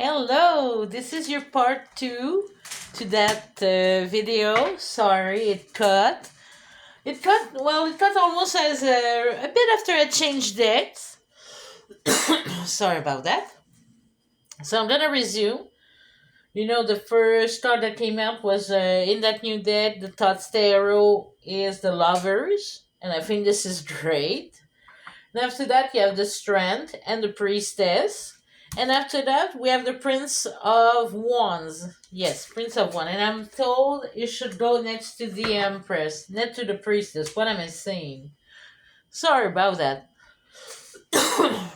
Hello, this is your part two to that video. Sorry, it cut. It cut almost as a bit after I changed decks. Sorry about that. So I'm gonna resume. The first card that came out was in that new deck. The Thoughts Tarot is the Lovers, and I think this is great. And after that, you have the Strength and the Priestess. And after that, we have the Prince of Wands. Yes, Prince of Wands. And I'm told it should go next to the Empress, next to the Priestess. What am I saying? Sorry about that.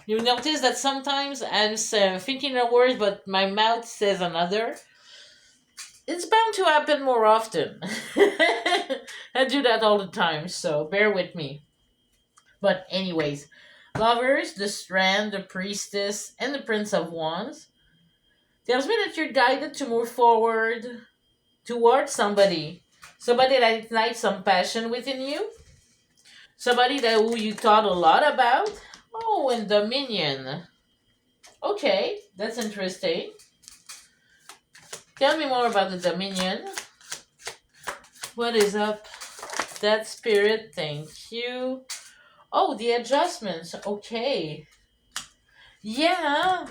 You notice that sometimes I'm thinking a word, but my mouth says another. It's bound to happen more often. I do that all the time, so bear with me. But, anyways, Lovers, the Strand, the Priestess, and the Prince of Wands tells me that you're guided to move forward towards somebody that ignites some passion within you, somebody that who you thought a lot about. Oh, and Dominion. Okay, that's interesting. Tell me more about the Dominion. What is up? That spirit, thank you. Oh, the adjustments. Okay. Yeah,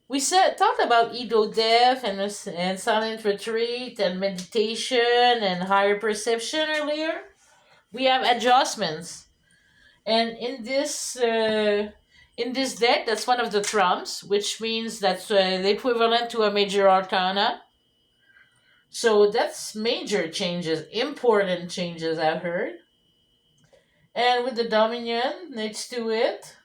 we said talked about ego death and silent retreat and meditation and higher perception earlier. We have adjustments, and in this deck, that's one of the trumps, which means that's the equivalent to a major arcana. So that's major changes, important changes I've heard. And with the Dominion next to it,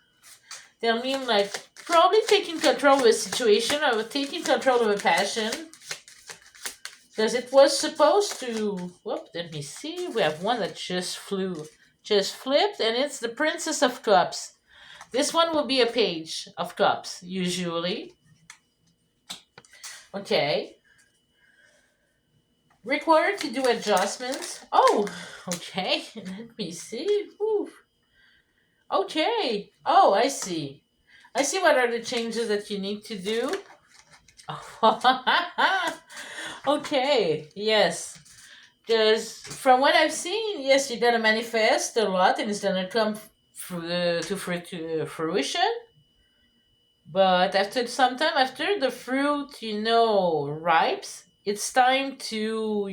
they'll mean like probably taking control of a situation or taking control of a passion. Because it was supposed to. Whoop, let me see. We have one that just flipped, and it's the Princess of Cups. This one will be a page of cups, usually. Okay. Required to do adjustments. Oh, okay. Let me see. Ooh. Okay. Oh, I see. I see what are the changes that you need to do. Okay, yes. Because from what I've seen, yes, you're gonna manifest a lot and it's gonna come to fruition. But after some time, after the fruit, ripes, it's time to,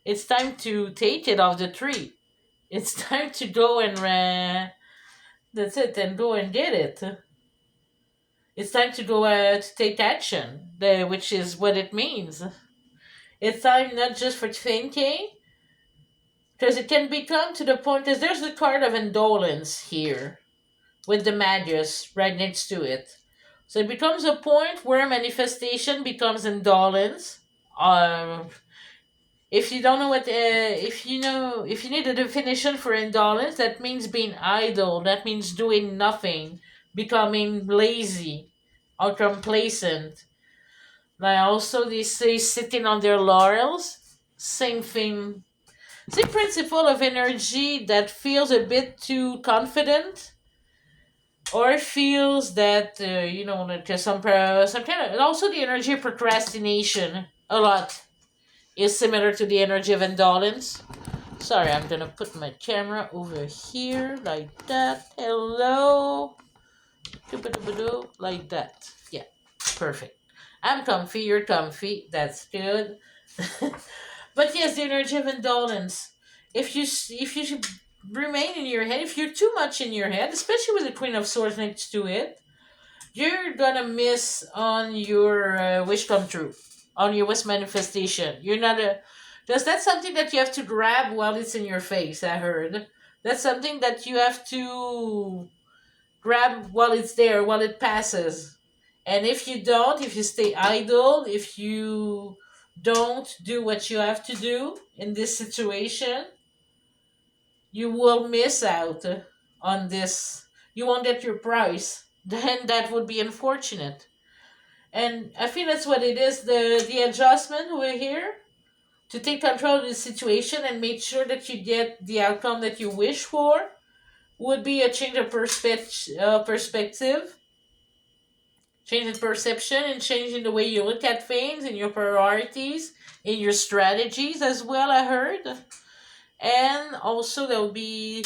it's time to take it off the tree. It's time to go and, that's it, and go and get it. It's time to go to take action, which is what it means. It's time not just for thinking, because it can become to the point, because there's the card of indolence here with the Magus right next to it. So it becomes a point where manifestation becomes indolence. Um, if you don't know if you need a definition for indolence, that means being idle. That means doing nothing, becoming lazy or complacent. Now also they say sitting on their laurels. Same thing. Same principle of energy that feels a bit too confident, or feels that that there's some kind of, and also the energy of procrastination a lot is similar to the energy of indolence. Sorry, I'm gonna put my camera over here like that. Hello. Like that. Yeah, perfect. I'm comfy, you're comfy. That's good. But yes, the energy of indolence. If you should remain in your head, if you're too much in your head, especially with the Queen of Swords next to it, you're gonna miss on your wish come true, on your wish manifestation. You're not a. Because that's something that you have to grab while it's in your face. I heard that's something that you have to grab while it's there, while it passes. And if you don't, if you stay idle, if you don't do what you have to do in this situation, you will miss out on this. You won't get your prize. Then that would be unfortunate. And I feel that's what it is, the adjustment over here to take control of the situation and make sure that you get the outcome that you wish for would be a change of perspective. Change in perception and changing the way you look at things and your priorities, in your strategies as well, I heard. And also there will be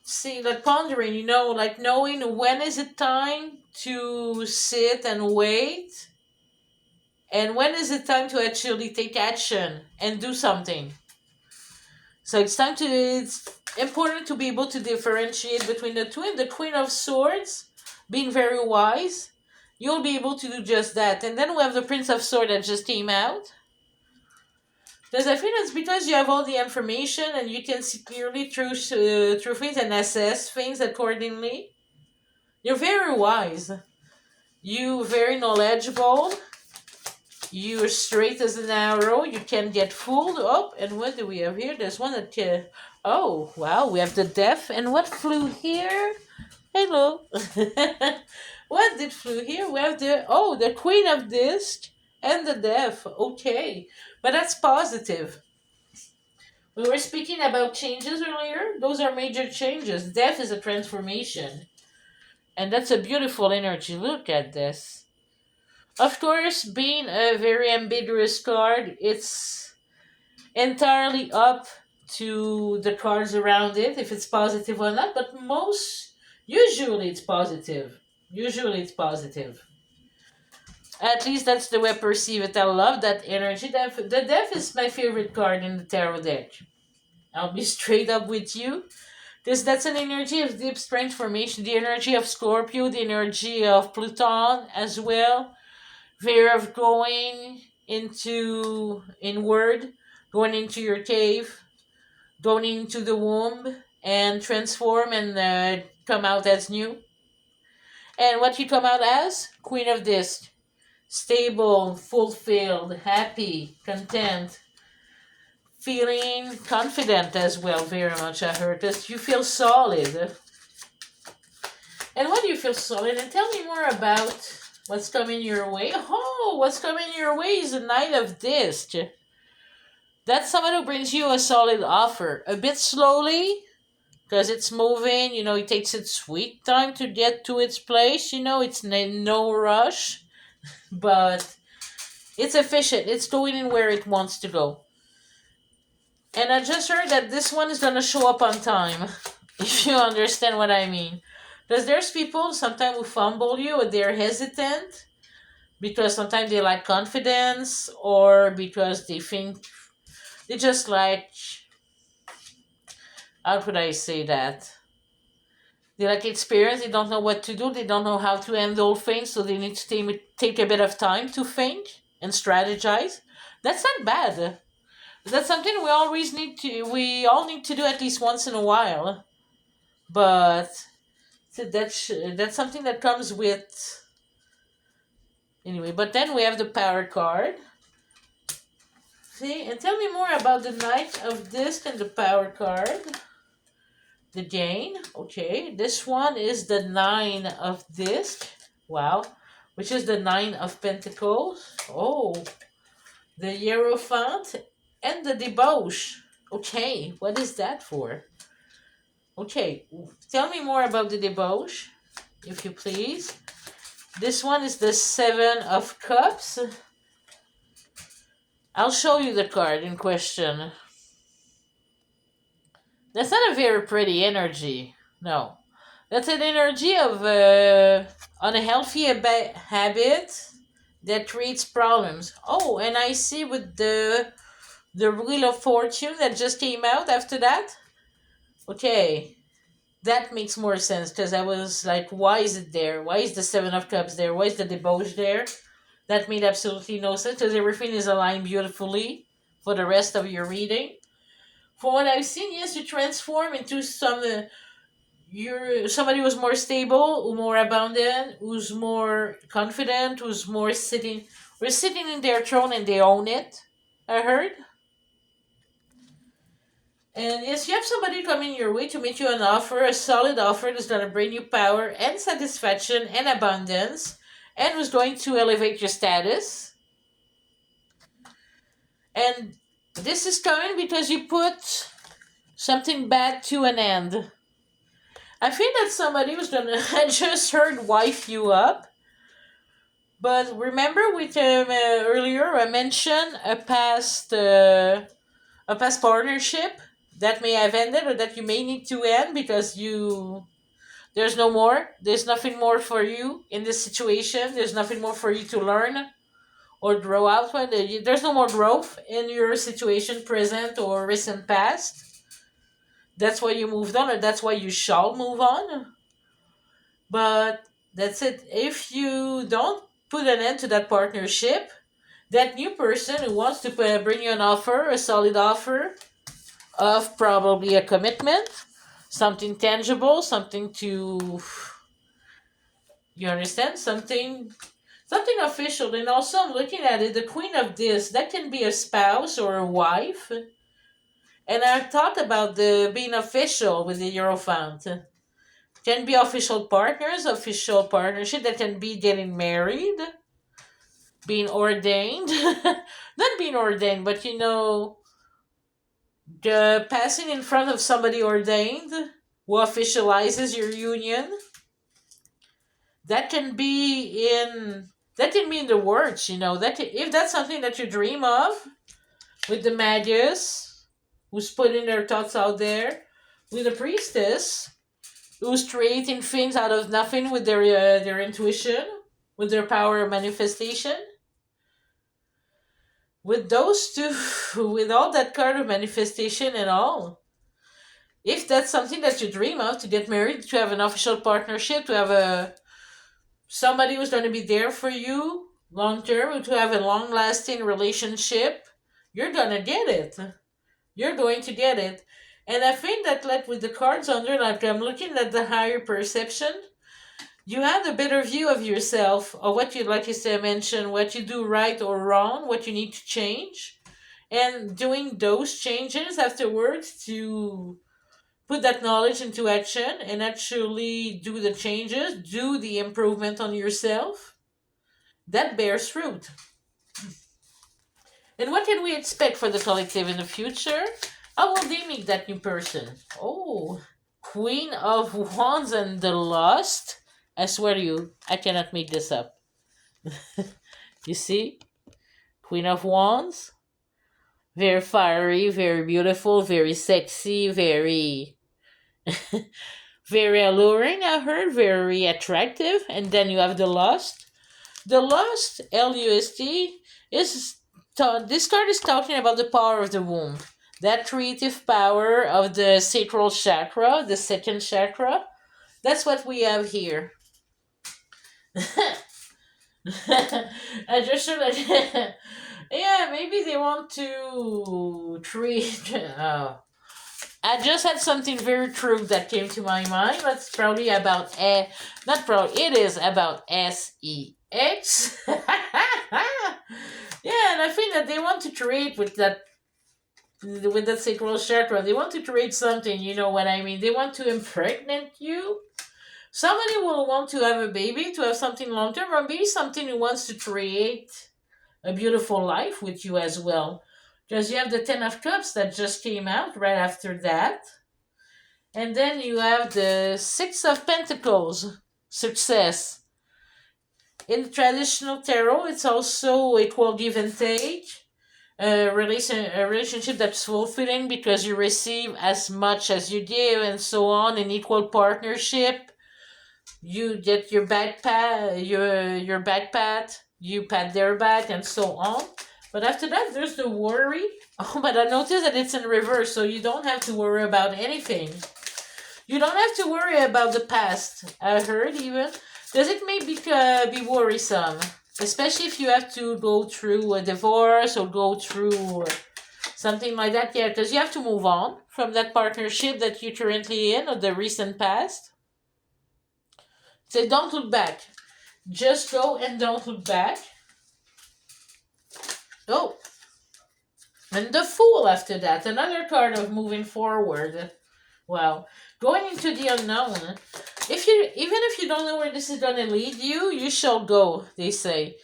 see like pondering, like knowing when is it time to sit and wait and when is it time to actually take action and do something. So it's important to be able to differentiate between the two. And the Queen of Swords, being very wise, you'll be able to do just that. And then we have the Prince of Swords that just came out. Because I feel it's because you have all the information and you can see clearly through things and assess things accordingly. You're very wise. You very knowledgeable. You're straight as an arrow. You can get fooled. Oh, and what do we have here? There's one that oh, wow. We have the deaf. And what flew here? Hello. What did flew here? We have the Queen of Disc and the deaf. Okay. But that's positive. We were speaking about changes earlier. Those are major changes. Death is a transformation. And that's a beautiful energy. Look at this. Of course, being a very ambiguous card, it's entirely up to the cards around it if it's positive or not, but usually it's positive. Usually it's positive. At least that's the way I perceive it. I love that energy. The Death is my favorite card in the tarot deck. I'll be straight up with you. That's an energy of deep transformation, the energy of Scorpio, the energy of Pluton as well. Fear of going into inward, going into your cave, going into the womb and transform and come out as new. And what you come out as? Queen of Disc. Stable, fulfilled, happy, content, feeling confident as well, very much. I heard this. You feel solid. And when you feel solid, and tell me more about what's coming your way. Oh, what's coming your way is the Knight of Disc. That's someone who brings you a solid offer. A bit slowly, because it's moving. It takes its sweet time to get to its place. It's no rush. But it's efficient. It's going in where it wants to go. And I just heard that this one is going to show up on time. If you understand what I mean. Because there's people sometimes who fumble you or they're hesitant. Because sometimes they lack confidence. Or because they think they just like... How could I say that? They lack experience. They don't know what to do. They don't know how to handle things. So they need to take a bit of time to think and strategize. That's not bad. That's something we all need to do at least once in a while. But that's something that comes with... Anyway, but then we have the Power card. See, and tell me more about the Knight of Disc and the Power card. The Jane. Okay, this one is the Nine of Disc. Wow. Which is the Nine of Pentacles. Oh. The Hierophant and the Debauch. Okay, what is that for? Okay, tell me more about the Debauch, if you please. This one is the Seven of Cups. I'll show you the card in question. That's not a very pretty energy. No. That's an energy of unhealthy habit that creates problems. Oh, and I see with the Wheel of Fortune that just came out after that. Okay. That makes more sense because I was like, why is it there? Why is the Seven of Cups there? Why is the Debauch there? That made absolutely no sense because everything is aligned beautifully for the rest of your reading. For what I've seen, yes, you transform into you're somebody who's more stable, who's more abundant, who's more confident, who's more sitting in their throne and they own it. I heard. And yes, you have somebody coming your way to make you an offer, a solid offer that's going to bring you power and satisfaction and abundance, and who's going to elevate your status. And this is coming because you put something bad to an end. I feel that somebody was going to, I just heard, wife you up. But remember, with earlier I mentioned a past partnership that may have ended or that you may need to end because there's no more. There's nothing more for you in this situation. There's nothing more for you to learn or grow out from. There's no more growth in your situation, present or recent past. That's why you moved on, or that's why you shall move on. But that's it. If you don't put an end to that partnership, that new person who wants to bring you an offer, a solid offer of probably a commitment, something tangible, something to, you understand, something official. And also, I'm looking at it, the queen of this, that can be a spouse or a wife. And I thought about the being official with the Eurofount. Can be official partners, official partnership, that can be getting married, being ordained. Not being ordained, but the passing in front of somebody ordained who officializes your union. That can be in the words, that if that's something that you dream of, with the magus who's putting their thoughts out there, with the priestess who's creating things out of nothing with their intuition, with their power of manifestation. With those two, with all that kind of manifestation and all, if that's something that you dream of, to get married, to have an official partnership, to have a somebody who's going to be there for you long term, to have a long lasting relationship, you're going to get it. You're going to get it. And I think that, like with the cards under, like I'm looking at the higher perception, you have a better view of yourself, of what you, like you said, mentioned, what you do right or wrong, what you need to change, and doing those changes afterwards to put that knowledge into action and actually do the changes, do the improvement on yourself. That bears fruit. And what can we expect for the collective in the future? How will they meet that new person? Oh, Queen of Wands and the Lost. I swear to you, I cannot make this up. You see? Queen of Wands. Very fiery, very beautiful, very sexy, very very alluring, I heard, very attractive. And then you have the Lost. The Lost, LUST, is this card is talking about the power of the womb. That creative power of the sacral chakra, the second chakra. That's what we have here. I just feel like, yeah, maybe they want to treat. I just had something very true that came to my mind. That's probably about not probably, it is about sex. Yeah, and I think that they want to create with that sacral chakra. They want to create something. You know what I mean? They want to impregnate you. Somebody will want to have a baby, to have something long term, or maybe something who wants to create a beautiful life with you as well. Because you have the Ten of Cups that just came out right after that. And then you have the Six of Pentacles, success. In the traditional tarot, it's also equal give and take. A relationship that's fulfilling because you receive as much as you give and so on, an equal partnership. You get your back pat, your back pat, you pat their back, and so on. But after that, there's the worry. Oh, but I noticed that it's in reverse, so you don't have to worry about anything. You don't have to worry about the past. I heard even. Does it may be worrisome? Especially if you have to go through a divorce or go through something like that. Yeah, because you have to move on from that partnership that you're currently in or the recent past. So don't look back. Just go and don't look back. Oh. And the Fool after that. Another card of moving forward. Well, going into the unknown. Even if you don't know where this is gonna lead you, you shall go, they say.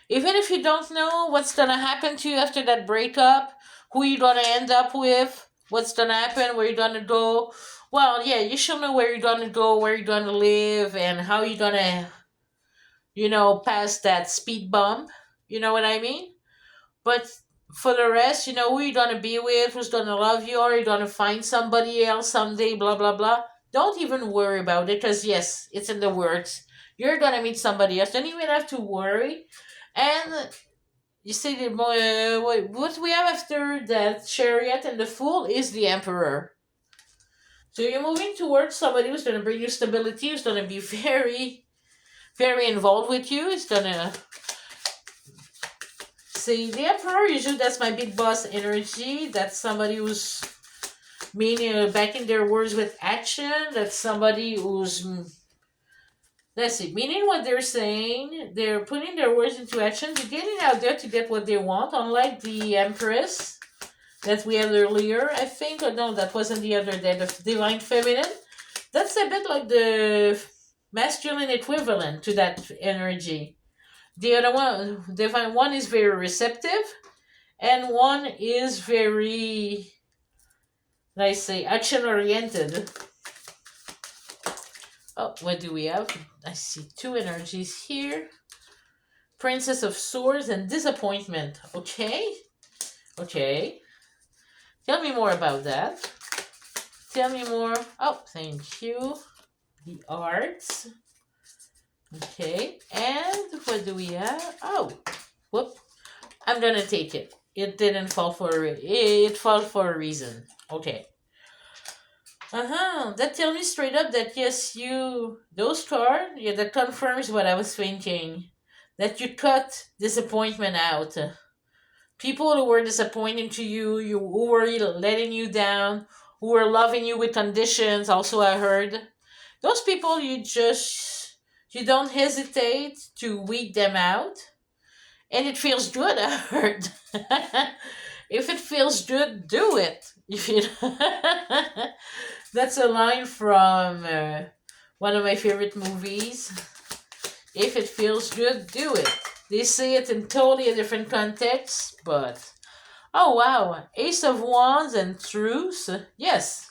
Even if you don't know what's gonna happen to you after that breakup, who you're gonna end up with, what's gonna happen, where you're gonna go. Well, yeah, you shall know where you're gonna go, where you're gonna live, and how you're gonna past that speed bump. You know what I mean? But for the rest, who you're gonna be with, who's gonna love you, or you're gonna find somebody else someday, blah blah blah. Don't even worry about it, because yes, it's in the works. You're gonna meet somebody else. Don't even have to worry. And you see, what we have after that chariot and the fool is the emperor. So you're moving towards somebody who's gonna bring you stability, who's gonna be very, very involved with you. It's gonna see the emperor. Usually, that's my big boss energy. That's somebody who's meaning backing their words with action. That's somebody who's let's see, meaning what they're saying. They're putting their words into action. They're getting out there to get what they want. Unlike the empress that we had earlier, I think. Or no, that wasn't the other day. The divine feminine. That's a bit like the masculine equivalent to that energy. The other one, divine one, is very receptive, and one is very, let's say, action oriented. Oh, what do we have? I see two energies here. Princess of Swords and Disappointment. Okay. Okay. Tell me more about that. Tell me more. Oh, thank you. The arts. Okay. And what do we have? Oh, whoop. I'm gonna take it. It didn't fall for it fell for a reason. Okay. That tells me straight up that yes, those cards, yeah, that confirms what I was thinking. That you cut disappointment out. People who were disappointing to you, who were letting you down, who were loving you with conditions. Also, I heard those people. You don't hesitate to weed them out, and it feels good. I heard. If it feels good, do it. If you That's a line from one of my favorite movies. If it feels good, do it. They say it in totally a different context, but oh wow, Ace of Wands and Truce. Yes,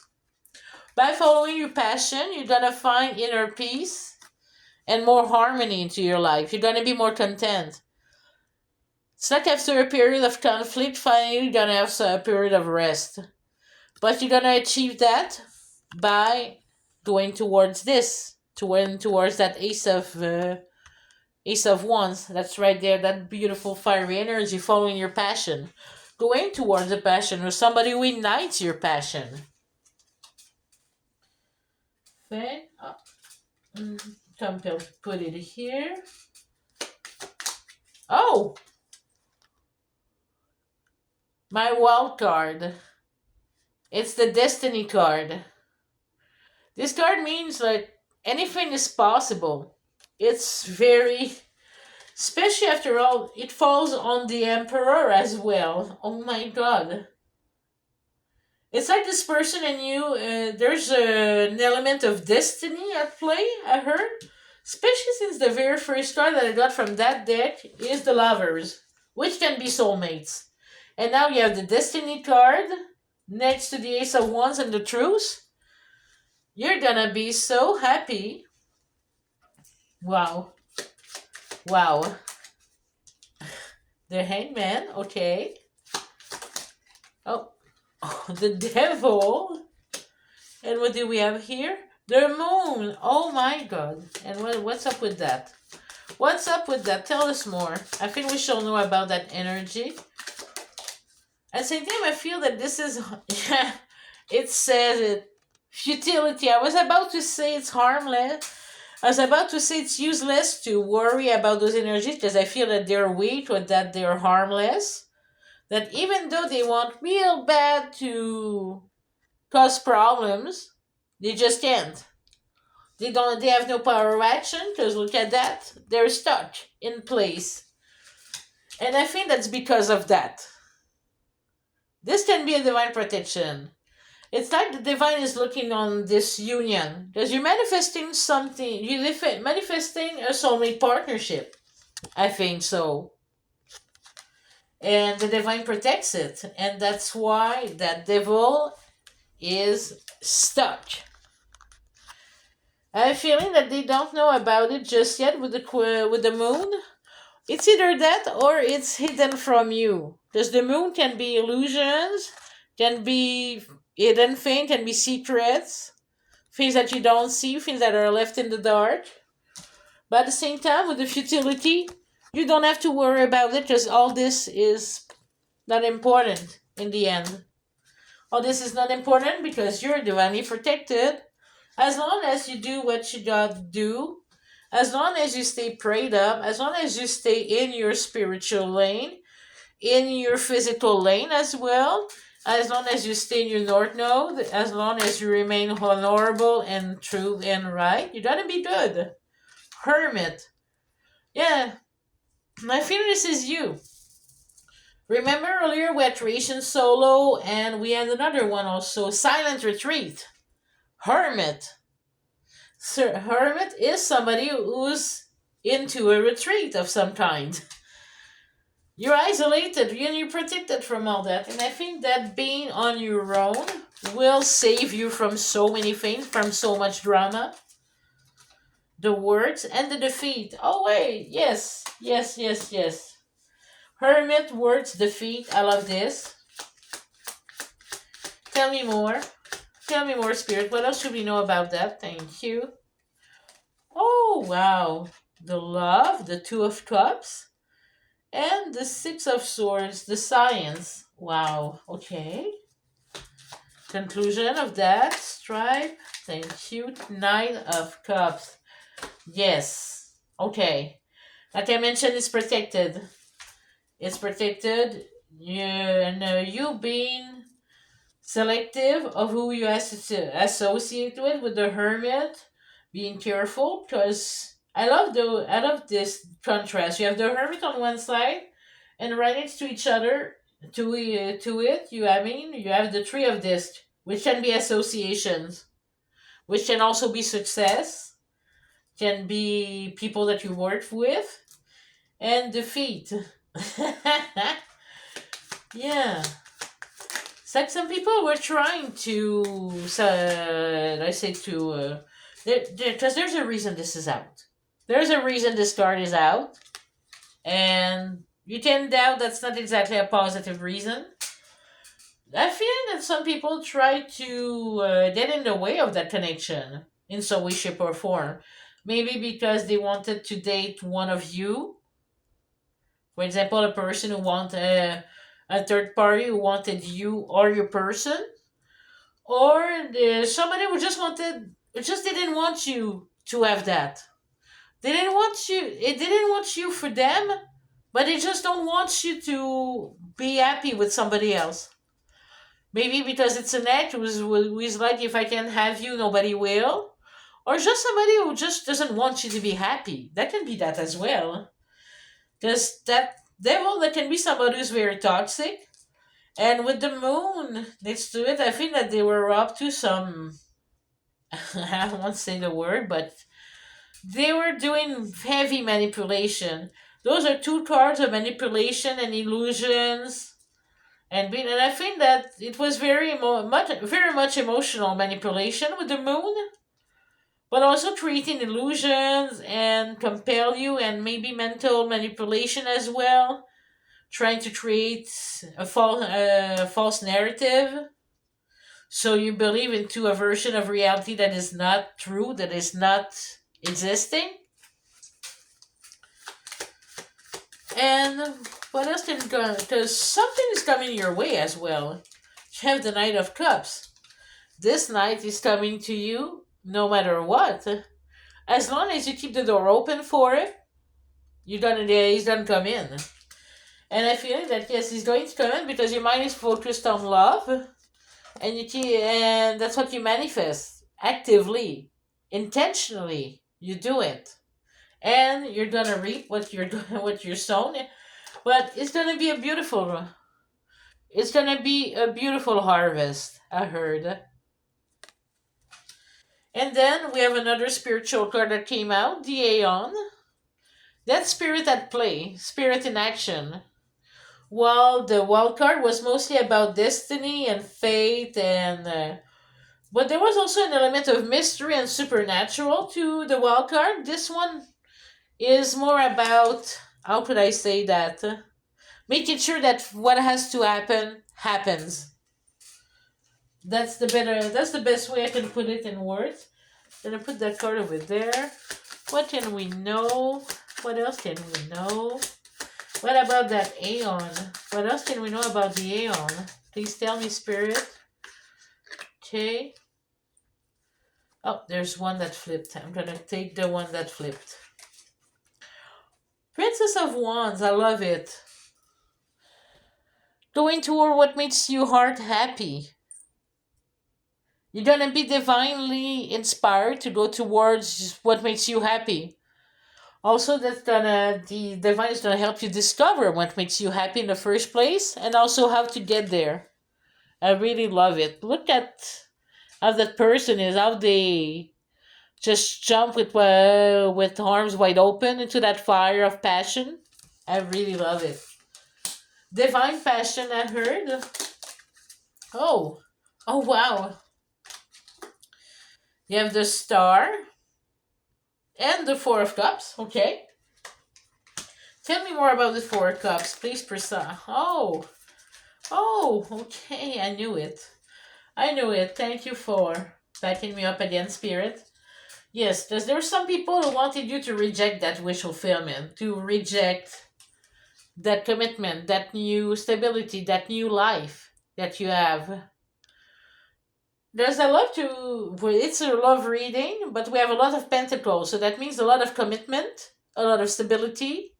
by following your passion, you're gonna find inner peace and more harmony into your life. You're gonna be more content. It's like after a period of conflict, finally you're gonna have a period of rest. But you're gonna achieve that by going towards this, towards that Ace of Wands. That's right there, that beautiful fiery energy, following your passion, going towards a passion or somebody who ignites your passion. Okay, come to put it here. Oh, my wild card. It's the Destiny card. This card means like anything is possible. It's very, especially after all, it falls on the Emperor as well. Oh my god. It's like this person and you, there's an element of destiny at play, I heard. Especially since the very first card that I got from that deck is the Lovers, which can be soulmates. And now you have the Destiny card next to the Ace of Wands and the Truce. You're gonna be so happy. Wow. Wow. The Hangman, okay. Oh, the Devil. And what do we have here? The Moon. Oh my god. And what's up with that? What's up with that? Tell us more. I think we shall know about that energy. At the same time, I feel that this is... it says it. Futility. I was about to say it's harmless. I was about to say it's useless to worry about those energies because I feel that they're weak or that they're harmless. That even though they want real bad to cause problems, they just can't. They have no power of action because look at that. They're stuck in place. And I think that's because of that. This can be a divine protection. It's like the divine is looking on this union because you're manifesting something. You're manifesting a soulmate partnership. I think so. And the divine protects it. And that's why that devil is stuck. I have a feeling that they don't know about it just yet with with the moon. It's either that or it's hidden from you. Because the moon can be illusions, can be hidden things, can be secrets, things that you don't see, things that are left in the dark. But at the same time, with the futility, you don't have to worry about it because all this is not important in the end. All this is not important because you're divinely protected. As long as you do what you gotta do, as long as you stay prayed up, as long as you stay in your spiritual lane, in your physical lane as well, as long as you stay in your north node, as long as you remain honorable and true and right, you're gonna be good. Hermit. Yeah, I feel this is you. Remember earlier we had creation solo and we had another one also, silent retreat. Hermit. Sir, hermit is somebody who's into a retreat of some kind. You're isolated and you're protected from all that. And I think that being on your own will save you from so many things, from so much drama. The words and the defeat. Oh, wait. Yes. Yes, yes, yes. Hermit, words, defeat. I love this. Tell me more. Tell me more, Spirit. What else should we know about that? Thank you. Oh, wow. The love, the Two of Cups, and the Six of Swords, the science. Wow. Okay. Conclusion of that stripe. Thank you. Nine of Cups. Yes. Okay. Like I mentioned, it's protected. It's protected. You being selective of who you associate with the hermit, being careful because I love this contrast. You have the hermit on one side, and right next to each other, to it, you have the tree of disc, which can be associations, which can also be success, can be people that you work with, and defeat. Yeah. It's like some people were trying to, I say to, because there's a reason this is out. There's a reason this card is out, and you can doubt that's not exactly a positive reason. I feel that some people try to get in the way of that connection in some way, shape, or form. Maybe because they wanted to date one of you. For example, a person who wanted a third party who wanted you or your person, or somebody who just didn't want you to have that. They didn't want you. It didn't want you for them, but they just don't want you to be happy with somebody else. Maybe because it's an act who's like, if I can have you, nobody will. Or just somebody who just doesn't want you to be happy. That can be that as well. Because that devil, that can be somebody who's very toxic. And with the moon next to it, I think that they were up to some. I won't say the word, but they were doing heavy manipulation. Those are two cards of manipulation and illusions, and I think that it was very much emotional manipulation with the moon, but also creating illusions and compel you, and maybe mental manipulation as well, trying to create false narrative. So you believe into a version of reality that is not true, that is not existing. And what else can go? Because something is coming your way as well. You have the Knight of Cups. This knight is coming to you no matter what. As long as you keep the door open for it, he's gonna come in. And I feel that yes, he's going to come in because your mind is focused on love, and and that's what you manifest actively, intentionally. You do it, and you're gonna reap what you're sown. But it's gonna be a beautiful harvest. I heard. And then we have another spiritual card that came out, the Aeon. That's spirit at play, spirit in action. While the wild card was mostly about destiny and fate and But there was also an element of mystery and supernatural to the wild card. This one is more about, how could I say that? Making sure that what has to happen happens. That's the best way I can put it in words. Then I put that card over there. What can we know? What else can we know? What about that Aeon? What else can we know about the Aeon? Please tell me, Spirit. Okay. Oh, there's one that flipped. I'm gonna take the one that flipped. Princess of Wands, I love it. Going toward what makes your heart happy. You're gonna be divinely inspired to go towards what makes you happy. Also, the divine is gonna help you discover what makes you happy in the first place, and also how to get there. I really love it. Look at how that person is, how they just jump with arms wide open into that fire of passion. I really love it. Divine passion, I heard. Oh, oh wow! You have the star and the four of cups. Okay, tell me more about the four of cups, please, Prisa. Oh, oh, okay. I knew it. I knew it. Thank you for backing me up again, Spirit. Yes, because there were some people who wanted you to reject that wish fulfillment, to reject that commitment, that new stability, that new life that you have. There's a lot to. Well, it's a love reading, but we have a lot of pentacles, so that means a lot of commitment, a lot of stability.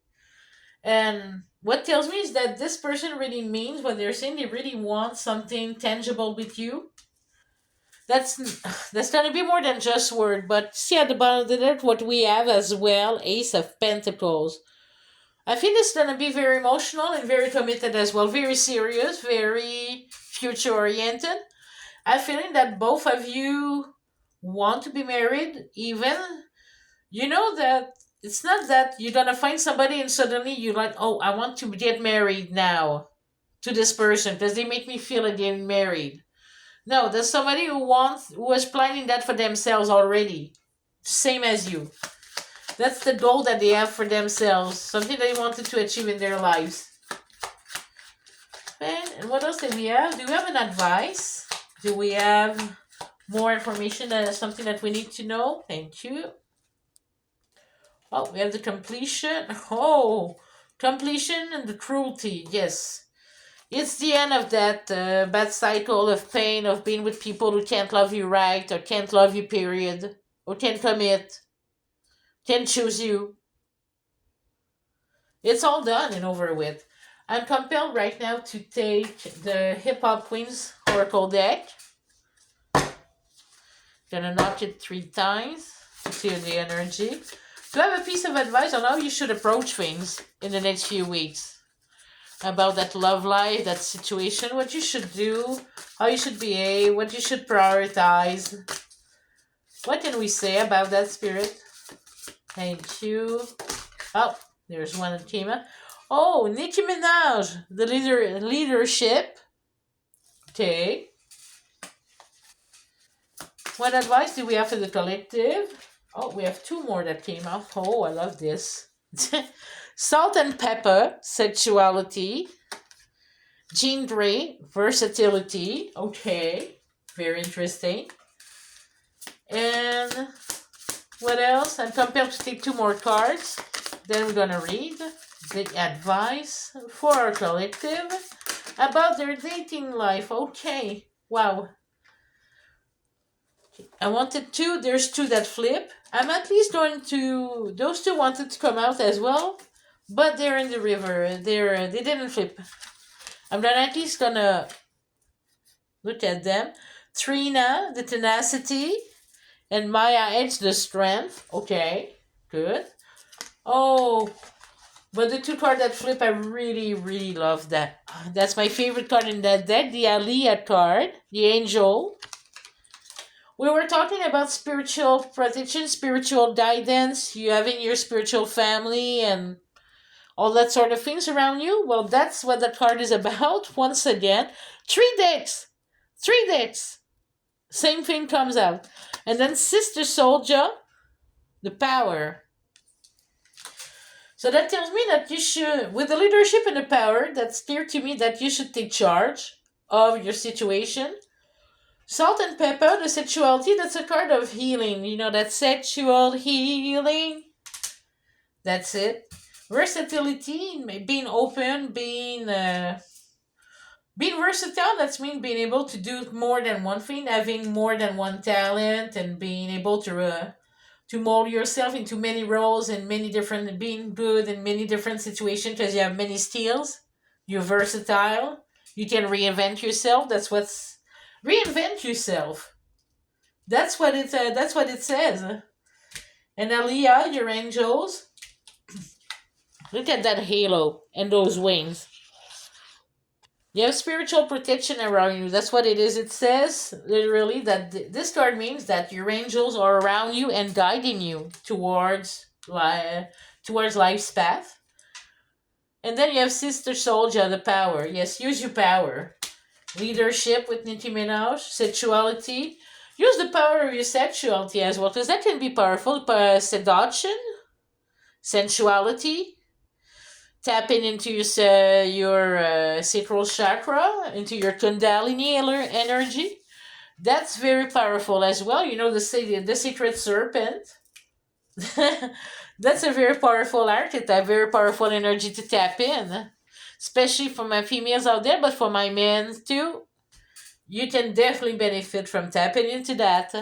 And what tells me is that this person really means what they're saying. They really want something tangible with you. That's that's gonna be more than just word, but see at the bottom of the deck what we have as well, Ace of Pentacles. I feel it's gonna be very emotional and very committed as well, very serious, very future oriented. I'm feeling that both of you want to be married, even you know that it's not that you're gonna find somebody and suddenly you're like, oh, I want to get married now to this person because they make me feel like getting married. No, there's somebody who was planning that for themselves already. Same as you. That's the goal that they have for themselves. Something they wanted to achieve in their lives. And what else do we have? Do we have an advice? Do we have more information that is something that we need to know? Thank you. Oh, we have the completion. Oh, completion and the cruelty. Yes. It's the end of that bad cycle of pain of being with people who can't love you right or can't love you, period, or can't commit, can't choose you. It's all done and over with. I'm compelled right now to take the Hip Hop Queens Oracle deck. Gonna knock it 3 times to feel the energy. To have a piece of advice on how you should approach things in the next few weeks. About that love life, that situation, what you should do, how you should behave, what you should prioritize. What can we say about that, Spirit? Thank you. Oh, there's one that came out. Oh, Nicki Minaj, the leadership. Okay. What advice do we have for the collective? Oh, we have two more that came out. Oh, I love this. Salt and pepper, sexuality. Jean Grey, versatility. Okay, very interesting. And what else? I'm compelled to take two more cards. Then we're gonna read the advice for our collective about their dating life. Okay, wow. I wanted two. There's two that flip. I'm at least going to. Those two wanted to come out as well, but they're in the river. They didn't flip. I'm not at least gonna look at them. Trina, the tenacity, and Maya Edge, the strength. Okay, good. Oh, but the two cards that flip, I really, really love that. That's my favorite card in that deck. The Aliyah card, the angel. We were talking about spiritual protection, spiritual guidance, you having your spiritual family and all that sort of things around you. Well, that's what the card is about. Once again, three decks. Three decks. Same thing comes out. And then Sister Soldier, the power. So that tells me that you should, with the leadership and the power, that's clear to me that you should take charge of your situation. Salt and pepper, the sexuality, that's a card of healing. You know, that sexual healing. That's it. Versatility, being open, being versatile, that's mean being able to do more than one thing, having more than one talent, and being able to mold yourself into many roles and many different, being good in many different situations because you have many skills. You're versatile. You can reinvent yourself. That's reinvent yourself. That's what it says. And Aliyah, your angels. Look at that halo and those wings. You have spiritual protection around you. That's what it is. It says literally that this card means that your angels are around you and guiding you towards life's path. And then you have Sister Soldier, the power. Yes, use your power. Leadership with Nicki Minaj, sexuality. Use the power of your sexuality as well, because that can be powerful. Seduction, sensuality, tapping into your sacral chakra, into your Kundalini energy. That's very powerful as well. You know, the secret serpent. That's a very powerful archetype, very powerful energy to tap in, especially for my females out there, but for my men too. You can definitely benefit from tapping into that.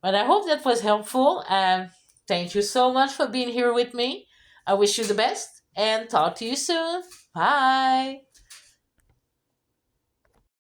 But I hope that was helpful. Thank you so much for being here with me. I wish you the best and talk to you soon. Bye.